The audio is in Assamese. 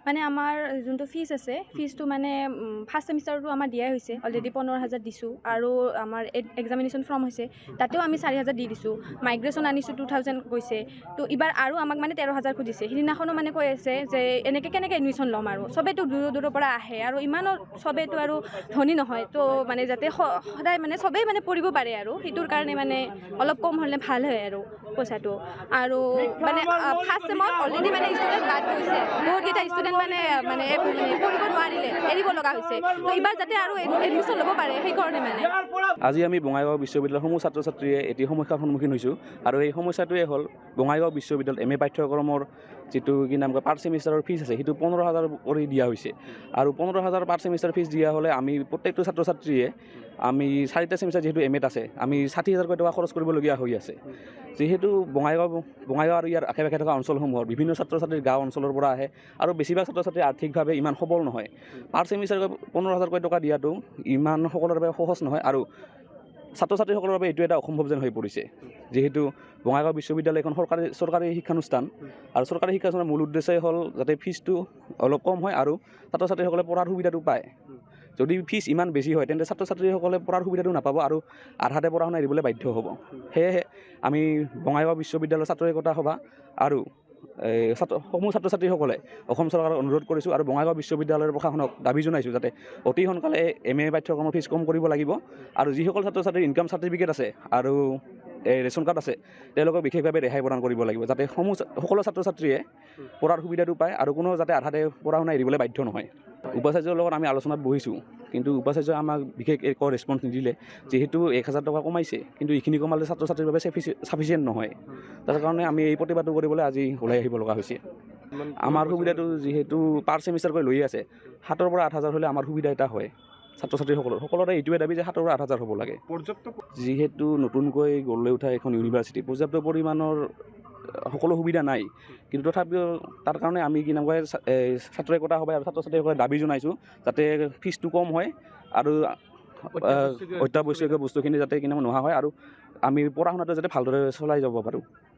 মানে আমাৰ যোনটো ফিজ আছে ফিজটো মানে ফাৰ্ষ্ট ছেমিষ্টাৰটো আমাৰ দিয়াই হৈছে অলৰেডি 15,000 দিছোঁ আৰু আমাৰ এক্সামিনেশ্যন ফৰ্ম হৈছে তাতেও আমি 4,000 দি দিছোঁ মাইগ্ৰেশ্যন আনিছোঁ 2,000 গৈছে তো এইবাৰ আৰু আমাক মানে 13,000 খুজিছে সিদিনাখনো মানে কৈ আছে যে এনেকৈ কেনেকৈ এডমিশ্যন ল'ম আৰু চবেইতো দূৰৰ দূৰৰ পৰা আহে আৰু ইমানো চবেইতো আৰু ধনী নহয় তো মানে যাতে সদায় মানে চবেই মানে পঢ়িব পাৰে আৰু সেইটোৰ কাৰণে মানে অলপ কম হ'লে ভাল হয় আৰু পইচাটো আৰু মানে ফাৰ্ষ্ট ছেমত অলৰেডি মানে ষ্টুডেণ্ট বাদ গৈছে বহুতকেইটা ষ্টুডেণ্ট মানে পঢ়িব নোৱাৰিলে এৰিব লগা হৈছে তো এইবাৰ যাতে আৰু এডমিশ্যন ল'ব পাৰে সেইকাৰণে মানে আজি আমি বঙাইগাঁও বিশ্ববিদ্যালয়ৰ সমূহ ছাত্ৰ ছাত্ৰীয়ে এটি সমস্যাৰ সন্মুখীন হৈছোঁ আৰু এই সমস্যাটোৱে হ'ল বঙাইগাঁও বিশ্ববিদ্যালয়ত MA পাঠ্যক্ৰমৰ যিটো কি নাম কয় পাৰ ছেমিষ্টাৰৰ ফিজ আছে সেইটো 15,000 কৰি দিয়া হৈছে আৰু 15,000 পাৰ ছেমিষ্টাৰ ফিজ দিয়া হ'লে আমি প্ৰত্যেকটো ছাত্ৰ ছাত্ৰীয়ে আমি 4টা ছেমিষ্টাৰ যিহেতু MAত আছে আমি 60,000 টকা খৰচ কৰিবলগীয়া হৈ আছে যিহেতু বঙাইগাঁও আৰু ইয়াৰ আশে পাশে থকা অঞ্চলসমূহৰ বিভিন্ন ছাত্ৰ ছাত্ৰী গাঁও অঞ্চলৰ পৰা আহে আৰু বেছিভাগ ছাত্ৰ ছাত্ৰী আৰ্থিকভাৱে ইমান সবল নহয় পাৰ ছেমিষ্টাৰ 15,000 টকা দিয়াটো ইমান সকলোৰে বাবে সহজ নহয় আৰু ছাত্ৰ ছাত্ৰীসকলৰ বাবে এইটো এটা অসম্ভৱ যেন হৈ পৰিছে যেহেতু বঙাইগাঁও বিশ্ববিদ্যালয় এখন চৰকাৰী শিক্ষানুষ্ঠান আৰু চৰকাৰী শিক্ষানুষ্ঠানৰ মূল উদ্দেশ্যই হ'ল যাতে ফিজটো অলপ কম হয় আৰু ছাত্ৰ ছাত্ৰীসকলে পঢ়াৰ সুবিধাটো পায় যদি ফিজ ইমান বেছি হয় তেন্তে ছাত্ৰ ছাত্ৰীসকলে পঢ়াৰ সুবিধাটো নাপাব আৰু আধাতে পঢ়া শুনা এৰিবলৈ বাধ্য হ'ব সেয়েহে আমি বঙাইগাঁও বিশ্ববিদ্যালয়ৰ ছাত্ৰ একতা সভা আৰু সমূহ ছাত্ৰ ছাত্ৰীসকলে অসম চৰকাৰক অনুৰোধ কৰিছোঁ আৰু বঙাইগাঁও বিশ্ববিদ্যালয়ৰ প্ৰশাসনক দাবী জনাইছোঁ যাতে অতি সোনকালে MA পাঠ্যক্ৰমৰ ফিজ কম কৰিব লাগিব আৰু যিসকল ছাত্ৰ ছাত্ৰীৰ ইনকাম চাৰ্টিফিকেট আছে আৰু ৰেচন কাৰ্ড আছে তেওঁলোকক বিশেষভাৱে ৰেহাই প্ৰদান কৰিব লাগিব যাতে সকলো ছাত্ৰ ছাত্ৰীয়ে পঢ়াৰ সুবিধাটো পায় আৰু কোনো যাতে আধাতে পঢ়া শুনা এৰিবলৈ বাধ্য নহয় উপাচাৰ্যৰ লগত আমি আলোচনাত বহিছোঁ কিন্তু উপাচাৰ্যই আমাক বিশেষ একো ৰেছপন্স নিদিলে যিহেতু 1,000 টকা কমাইছে কিন্তু এইখিনি কমালে ছাত্ৰ ছাত্ৰীৰ বাবে চাফিচিয়েণ্ট নহয় তাৰ কাৰণে আমি এই প্ৰতিবাদটো কৰিবলৈ আজি ওলাই আহিব লগা হৈছে আমাৰ সুবিধাটো যিহেতু পাৰ ছেমিষ্টাৰকৈ লৈ আছে 7,000 পৰা 8,000 হ'লে আমাৰ সুবিধা এটা হয় ছাত্ৰ ছাত্ৰীসকলৰে এইটোৱে দাবী যে 7,000 পৰা 8,000 হ'ব লাগে যিহেতু নতুনকৈ গঢ় লৈ উঠা এখন ইউনিভাৰ্চিটি পৰ্যাপ্ত পৰিমাণৰ সকলো সুবিধা নাই কিন্তু তথাপিও তাৰ কাৰণে আমি কি নাম কয় ছাত্ৰ একতা সভা আৰু ছাত্ৰ ছাত্ৰীসকলে দাবী জনাইছোঁ যাতে ফিজটো কম হয় আৰু অত্যাৱশ্যকীয় বস্তুখিনি যাতে কিনে নোহোৱা হয় আৰু আমি পঢ়া শুনাটো যাতে ভালদৰে চলাই যাব পাৰোঁ